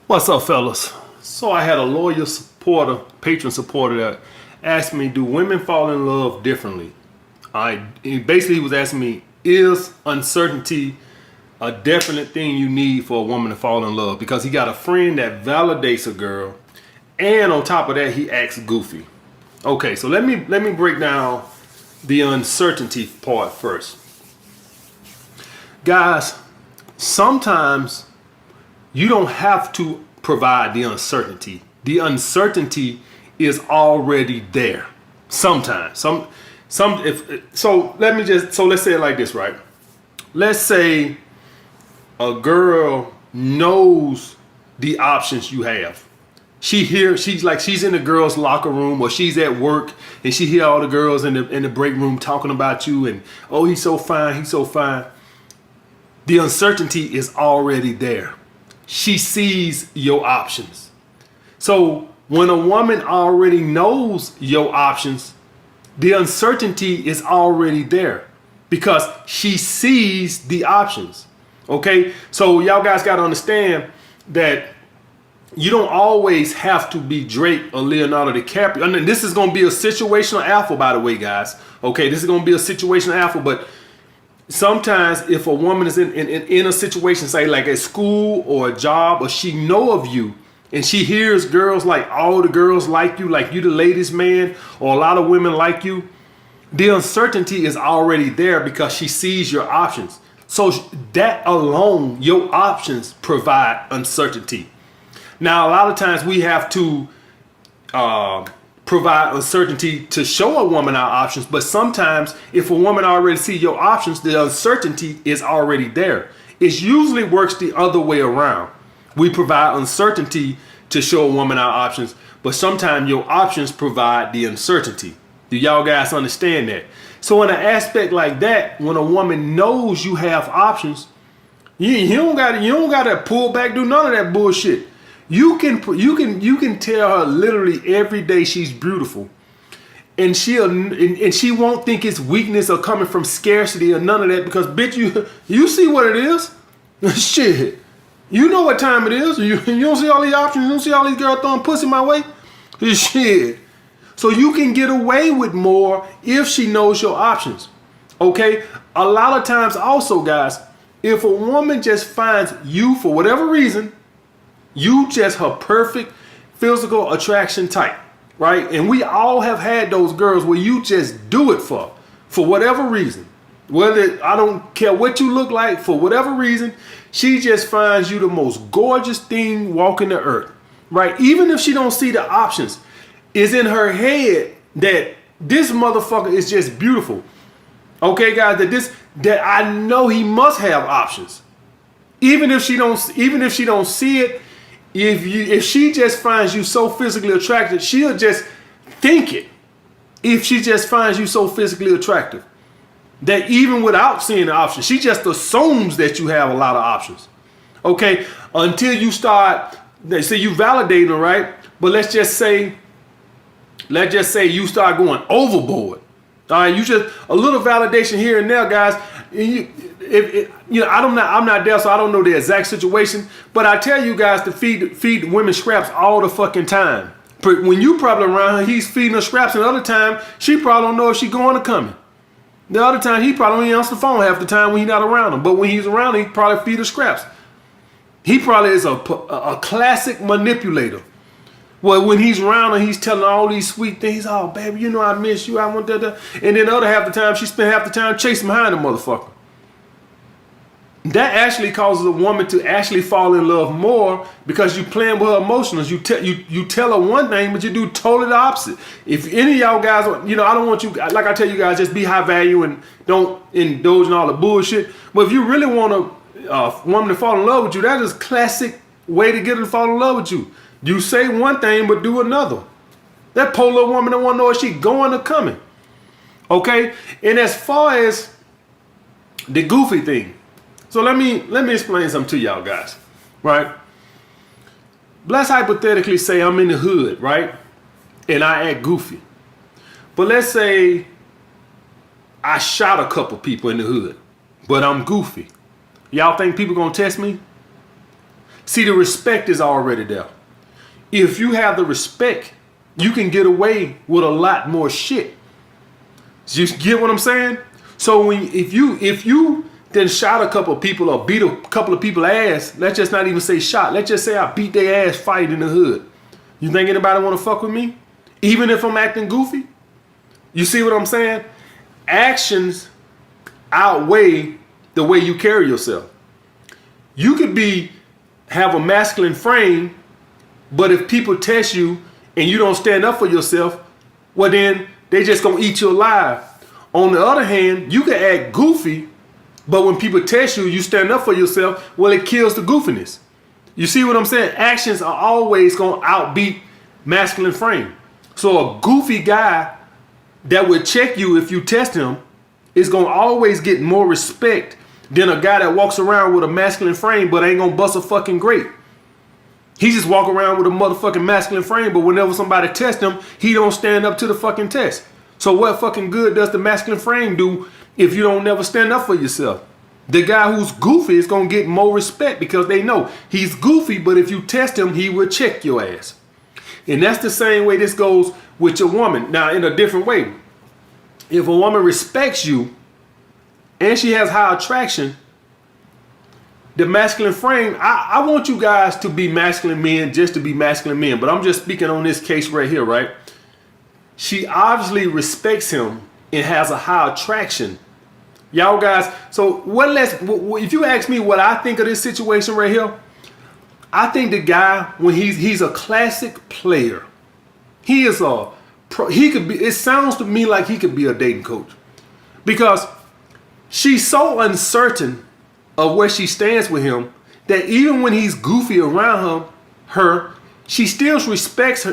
What's up, fellas? So I had a loyal supporter, patron supporter that asked me, do women fall in love differently? He was asking me, is uncertainty a definite thing you need for a woman to fall in love? Because he got a friend that validates a girl, and on top of that, he acts goofy. Okay, so let me break down the uncertainty part first. Guys, sometimes you don't have to provide the uncertainty. The uncertainty is already there. Sometimes, let's say it like this, right? Let's say a girl knows the options you have. She's in the girls' locker room, or she's at work and she hear all the girls in the break room talking about you and, oh, he's so fine, he's so fine. The uncertainty is already there. She sees your options. So when a woman already knows your options, the uncertainty is already there because she sees the options. Okay? So y'all guys got to understand that you don't always have to be Drake or Leonardo DiCaprio. And this is going to be a situational alpha, by the way, guys. Okay? This is going to be a situational alpha, but sometimes if a woman is in a situation, say like at school or a job, or she know of you and she hears girls like all the girls like you the ladies man, or a lot of women like you, the uncertainty is already there because she sees your options. So that alone, your options provide uncertainty. Now, a lot of times we have to provide uncertainty to show a woman our options, but sometimes if a woman already sees your options, the uncertainty is already there. It usually works the other way around. We provide uncertainty to show a woman our options, but sometimes your options provide the uncertainty. Do y'all guys understand that? So in an aspect like that, when a woman knows you have options, you don't gotta pull back, do none of that bullshit. You can tell her literally every day she's beautiful, and she won't think it's weakness or coming from scarcity or none of that, because bitch, you see what it is. Shit, you know what time it is. You don't see all these options. You don't see all these girls throwing pussy my way. Shit. So you can get away with more if she knows your options. Okay. A lot of times also, guys, if a woman just finds you for whatever reason, you just her perfect physical attraction type, right? And we all have had those girls where you just do it for whatever reason. Whether, I don't care what you look like, for whatever reason, she just finds you the most gorgeous thing walking the earth, right? Even if she don't see the options, it's in her head that this motherfucker is just beautiful. Okay, guys, that I know he must have options. Even if she don't see it, if she just finds you so physically attractive, she'll just think it. If she just finds you so physically attractive, that even without seeing the options, she just assumes that you have a lot of options. Okay, until you start, they say you validating her, right? But let's just say you start going overboard. All right, you just a little validation here and there, guys. I'm not there, so I don't know the exact situation. But I tell you guys to feed women scraps all the fucking time. When you probably around her, he's feeding her scraps, and the other time she probably don't know if she's going or coming. The other time he probably don't even answer the phone half the time when he's not around her. But when he's around her, he probably feed her scraps. He probably is a classic manipulator. Well, when he's around her, he's telling her all these sweet things. Oh, baby, you know I miss you. I want that. And then the other half the time, she spent half the time chasing behind the motherfucker. That actually causes a woman to actually fall in love more because you playing with her emotions. You tell her one thing, but you do totally the opposite. If any of y'all guys, I don't want you, like I tell you guys, just be high value and don't indulge in all the bullshit. But if you really want a woman to fall in love with you, that is classic way to get her to fall in love with you. You say one thing, but do another. That poor little woman don't want to know if she going or coming. Okay? And as far as the goofy thing, so let me explain something to y'all guys, right? Let's hypothetically say I'm in the hood, right? And I act goofy. But let's say I shot a couple people in the hood, but I'm goofy. Y'all think people gonna test me? See, the respect is already there. If you have the respect, you can get away with a lot more shit. You get what I'm saying? So if you then shot a couple of people or beat a couple of people ass, let's just not even say shot. Let's just say I beat their ass fight in the hood. You think anybody want to fuck with me? Even if I'm acting goofy? You see what I'm saying? Actions outweigh the way you carry yourself. You could have a masculine frame, but if people test you and you don't stand up for yourself, well then they just gonna eat you alive. On the other hand, you can act goofy, but when people test you, you stand up for yourself, well it kills the goofiness. You see what I'm saying? Actions are always gonna outbeat masculine frame. So a goofy guy that would check you if you test him is gonna always get more respect than a guy that walks around with a masculine frame but ain't gonna bust a fucking grape. He just walk around with a motherfucking masculine frame, but whenever somebody tests him, he don't stand up to the fucking test. So what fucking good does the masculine frame do if you don't never stand up for yourself? The guy who's goofy is gonna get more respect because they know he's goofy, but if you test him, he will check your ass. And that's the same way this goes with your woman. Now, in a different way. If a woman respects you and she has high attraction, the masculine frame, I want you guys to be masculine men just to be masculine men, but I'm just speaking on this case right here, right? She obviously respects him and has a high attraction. Y'all guys, so if you ask me what I think of this situation right here, I think the guy, when he's a classic player, he is it sounds to me like he could be a dating coach, because she's so uncertain of where she stands with him that even when he's goofy around her, she still respects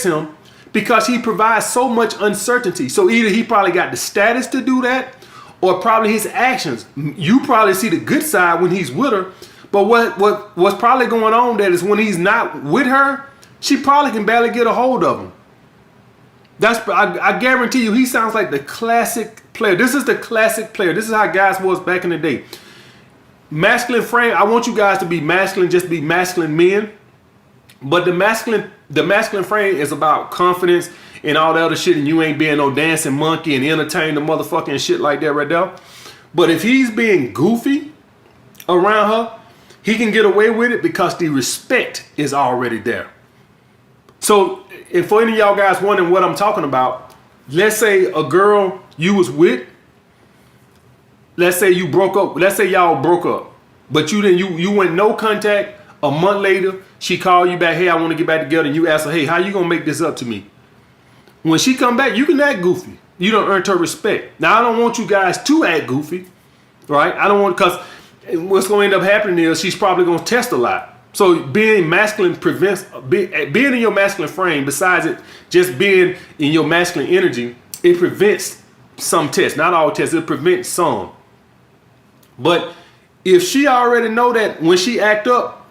him because he provides so much uncertainty. So either he probably got the status to do that, or probably his actions. You probably see the good side when he's with her, but what's probably going on that is when he's not with her, she probably can barely get a hold of him. I guarantee you, he sounds like the classic player. This is the classic player. This is how guys was back in the day. Masculine frame, I want you guys to be masculine, just be masculine men. But the masculine frame is about confidence and all the other shit, and you ain't being no dancing monkey and entertain the motherfucking shit like that right there. But if he's being goofy around her, he can get away with it because the respect is already there. So, and for any of y'all guys wondering what I'm talking about, let's say a girl you was with, let's say you broke up, let's say y'all broke up, but you went no contact. A month later, she called you back, hey, I want to get back together, and you ask her, hey, how you gonna make this up to me? When she come back, you can act goofy. You don't earn her respect. Now, I don't want you guys to act goofy, right? I don't want, because what's going to end up happening is she's probably going to test a lot. So being masculine prevents, being in your masculine frame, besides it just being in your masculine energy, it prevents some tests. Not all tests, it prevents some. But if she already know that when she act up,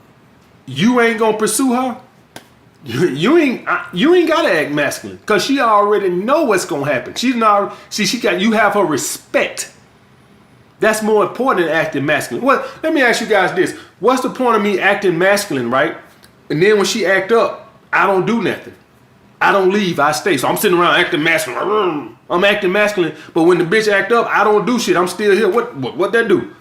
you ain't going to pursue her, you ain't gotta act masculine, because she already know what's gonna happen. You have her respect. That's more important than acting masculine. Well, let me ask you guys this: what's the point of me acting masculine, right? And then when she act up, I don't do nothing. I don't leave. I stay. So I'm sitting around acting masculine. I'm acting masculine, but when the bitch act up, I don't do shit. I'm still here. What that do?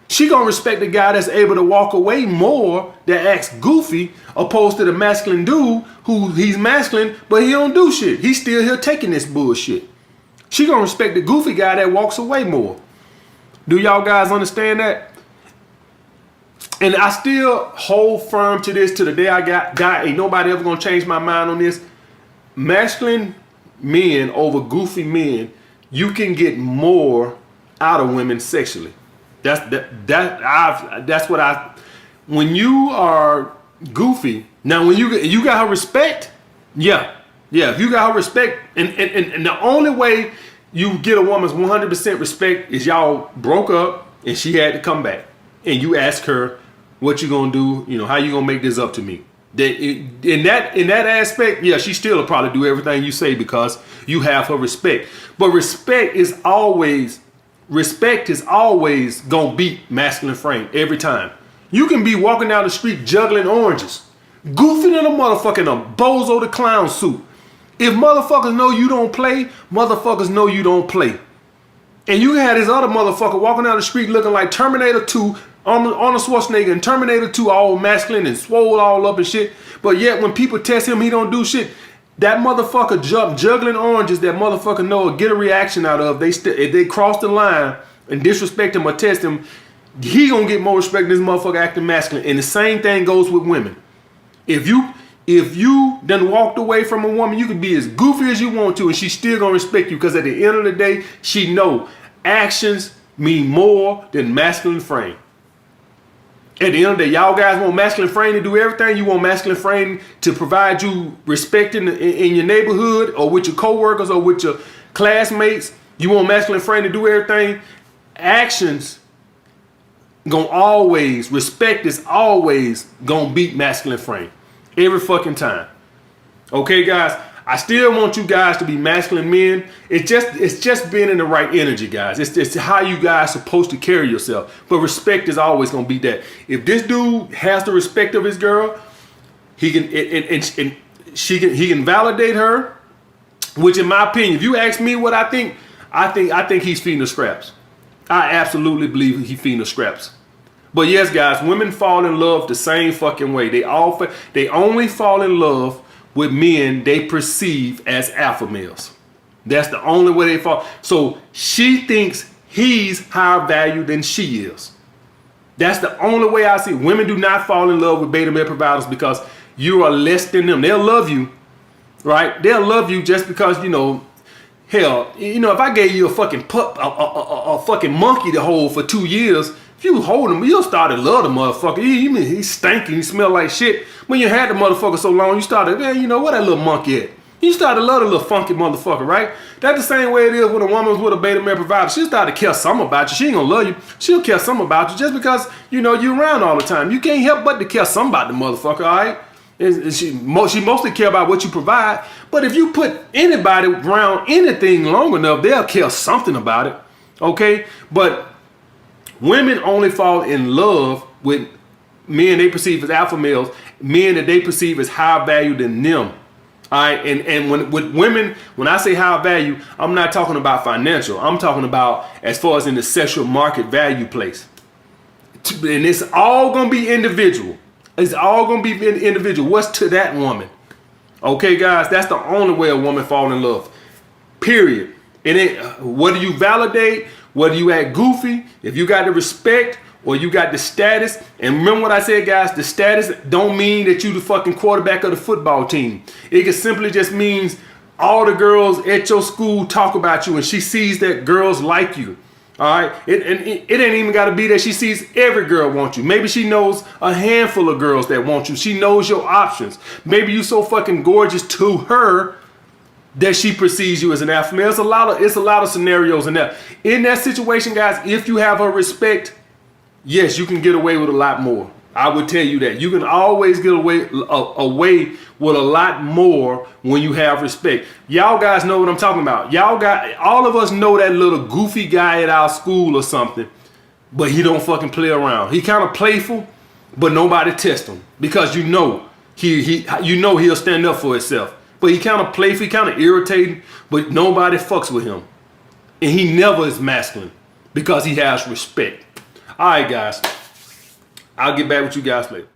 She gonna respect the guy that's able to walk away more, that acts goofy, opposed to the masculine dude who he's masculine, but he don't do shit. He's still here taking this bullshit. She gonna respect the goofy guy that walks away more. Do y'all guys understand that? And I still hold firm to this to the day I die. Ain't nobody ever gonna change my mind on this. Masculine men over goofy men, you can get more out of women sexually. When you are goofy, now when you got her respect, yeah, if you got her respect, and the only way you get a woman's 100% respect is y'all broke up and she had to come back, and you ask her, what you gonna do, how you gonna make this up to me? In that aspect, yeah, she still will probably do everything you say because you have her respect. But respect is always gonna beat masculine frame every time. You can be walking down the street juggling oranges, goofing in a motherfucking a bozo the clown suit. If motherfuckers know you don't play, motherfuckers know you don't play. And you had this other motherfucker walking down the street looking like Terminator 2, Arnold Schwarzenegger and Terminator 2, all masculine and swole all up and shit. But yet when people test him, he don't do shit. That motherfucker juggling oranges, that motherfucker know will get a reaction out of. If they cross the line and disrespect him or test him, he gonna get more respect than this motherfucker acting masculine. And the same thing goes with women. If you done walked away from a woman, you can be as goofy as you want to and she's still gonna respect you, because at the end of the day, she know actions mean more than masculine frame. At the end of the day, y'all guys want masculine frame to do everything. You want masculine frame to provide you respect in your neighborhood or with your coworkers or with your classmates. You want masculine frame to do everything. Actions gonna always, respect is always gonna beat masculine frame. Every fucking time. Okay, guys? I still want you guys to be masculine men. It's just being in the right energy, guys. It's how you guys supposed to carry yourself. But respect is always gonna be that. If this dude has the respect of his girl, he can validate her. Which, in my opinion, if you ask me what I think he's feeding the scraps. I absolutely believe he's feeding the scraps. But yes, guys, women fall in love the same fucking way. They only fall in love with men they perceive as alpha males. That's the only way they fall. So she thinks he's higher value than she is. That's the only way I see it. Women do not fall in love with beta male providers because you are less than them. They'll love you, right? They'll love you just because, hell, if I gave you a fucking a fucking monkey to hold for 2 years, if you hold him, you'll start to love the motherfucker. He's stinking, he smell like shit. When you had the motherfucker so long, you started, where that little monkey at? You started to love the little funky motherfucker, right? That's the same way it is when a woman's with a beta male provider. She'll start to care something about you. She ain't gonna love you. She'll care something about you just because, you're around all the time. You can't help but to care something about the motherfucker, all right? She mostly care about what you provide. But if you put anybody around anything long enough, they'll care something about it, okay? But women only fall in love with men they perceive as alpha males, men that they perceive as higher value than them. All right, and with women, when I say high value, I'm not talking about financial. I'm talking about as far as in the sexual market value place. And it's all gonna be individual. It's all gonna be individual. What's to that woman? Okay, guys, that's the only way a woman fall in love. Period. It ain't whether you validate, whether you act goofy, if you got the respect or you got the status. And remember what I said, guys, the status don't mean that you the fucking quarterback of the football team. It can simply just means all the girls at your school talk about you and she sees that girls like you. All right, it ain't even got to be that she sees every girl want you. Maybe she knows a handful of girls that want you. She knows your options. Maybe you so fucking gorgeous to her that she perceives you as an alpha male. It's a lot of scenarios in that. In that situation, guys, if you have her respect, yes, you can get away with a lot more. I would tell you that. You can always get away with a lot more when you have respect. Y'all guys know what I'm talking about. All of us know that little goofy guy at our school or something, but he don't fucking play around. He kind of playful, but nobody test him because he'll stand up for himself. But he kind of playful, he kind of irritating, but nobody fucks with him. And he never is masculine because he has respect. All right, guys. I'll get back with you guys later.